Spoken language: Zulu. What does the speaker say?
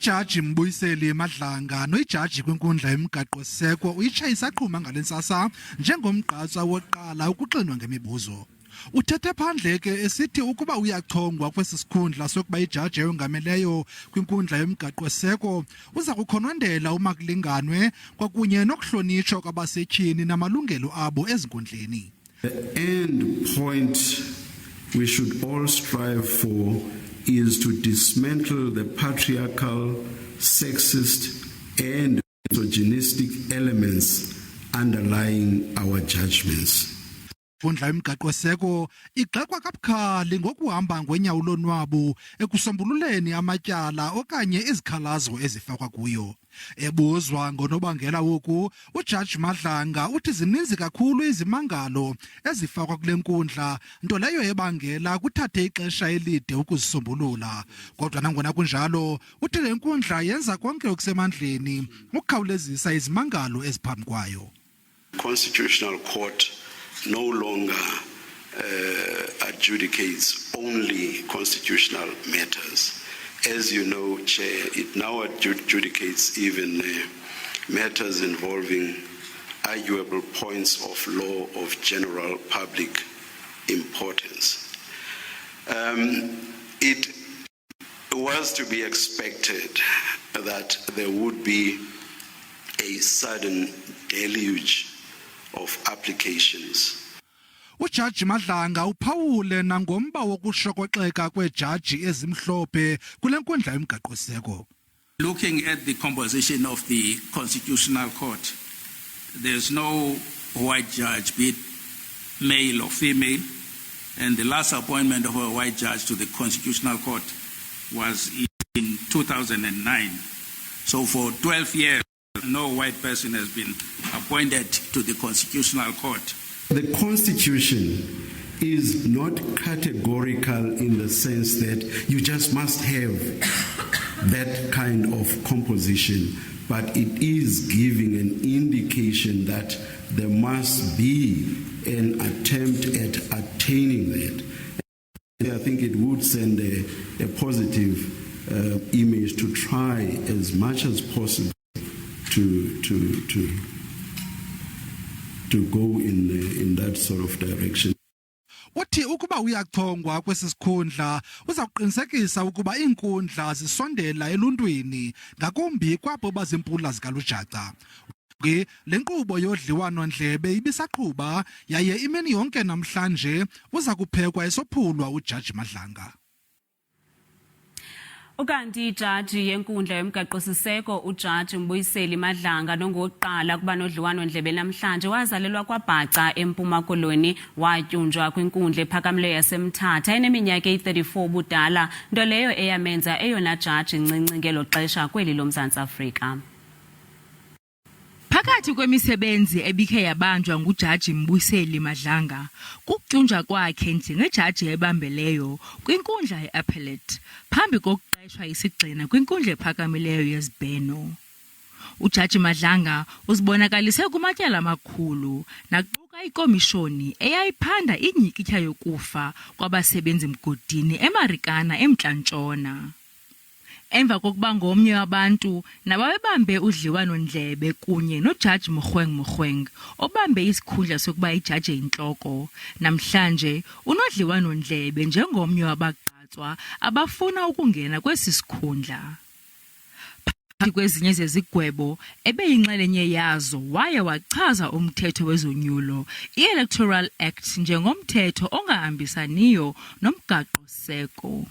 Ujaji Mbuyiseli Madlanga noyiJaji kwiNkundla yomgaqo-siseko uyitshaye isaqhuma ngale ntsasa njengomgqatswa wokuqala ukuxinwa ngemibuzo. Uthethe phandle ke esithi ukuba uyachongwa kwesi sikhundla sokuba yiJaji eyongameleyo kwiNkundla yomgaqo-siseko uza kukhonondela umakulinganwe kwakunye nokuhlonitshwa kwabasetyhini namalungelo abo ezinkundleni. The end point we should all strive for is to dismantle the patriarchal, sexist and misogynistic elements underlying our judgments. Inkundla yomgaqo-siseko igxekwa kabukhali ngokuhamba ngwenyawo lonwabu ekusombululeni amatyala okanye izikhalazo ezifakwa kuyo. Ebuzwa ngonobangela woku, uJaji Madlanga uthi zininzi kakhulu izimangalo ezifakwa kule nkundla, nto leyo ebangela kuthathe ixesha elide ukuzisombulula. Kodwa nangona kunjalo, uthi le nkundla yenza konke okusemandleni ukukhawulezisa izimangalo eziphambi kwayo. Constitutional Court no longer adjudicates only constitutional matters. As you know, Chair, it now adjudicates even matters involving arguable points of law of general public importance. It was to be expected that there would be a sudden deluge of applications. Ujaji Madlanga uphawule nangomba wokushokoxeka kwejaji ezimhlophe kule nkundla yomgaqo-siseko. Looking at the composition of the Constitutional Court, there's no white judge, be it male or female, and the last appointment of a white judge to the Constitutional Court was in 2009. So for 12 years, no white person has been appointed to the Constitutional Court. The Constitution is not categorical in the sense that you just must have that kind of composition, but it is giving an indication that there must be an attempt at attaining that. I think it would send a positive image to try as much as possible to go in that sort of direction. Uthi ukuba uyachongwa kwesi sikhundla uza kuqinisekisa ukuba iinkundla zisondela eluntwini ngakumbi kwabo bazimpula zikalujaca. Le nkqubo yodliwano-ndlebe ibisaqhuba yaye imini yonke namhlanje uza kuphekwa esophulwa uJaji Madlanga. Ukanti iJaji yeNkundla yomgaqo-siseko Ujaji Mbuyiseli Madlanga ngowokuqala kuba nodliwano-ndlebe namhlanje wazalelwa kwaBhaca eMpuma Koloni, watyunjwa kwinkundla ephakamileyo yaseMthatha eneminyaka eyi-34 ubudala, nto leyo eyamenza eyona jaji ncinci ngelo xesha kweli loMzantsi Afrika. Phakathi kwemisebenzi ebikhe yabanjwa nguJaji Mbuyiseli Madlanga kukutyunjwa kwakhe njengejaji ebambeleyo kwinkundla ye-appellate phambi kokuqeshwa isigxina kwinkundla ephakamileyo yezibheno. UJaji Madlanga uzibonakalise kumatyala amakhulu naquka iKomishoni eyayiphanda inyikitya yokufa kwabasebenzi mgodini eMarikana eMntla-Ntshona. Emva kokuba ngomnye wabantu nababebambe udliwano-ndlebe kunye noJaji Mogoeng obambe isikhundla sokuba yiJaji eyintloko, namhlanje unodliwano-ndlebe njengomnye wabagqatswa abafuna ukungena kwesi sikhundla. Phakathi kwezinye zezigwebo ebeyinxalenye yazo waye wachaza umthetho wezonyulo i-Electoral Act njengomthetho ongahambisaniyo nomgaqo-siseko.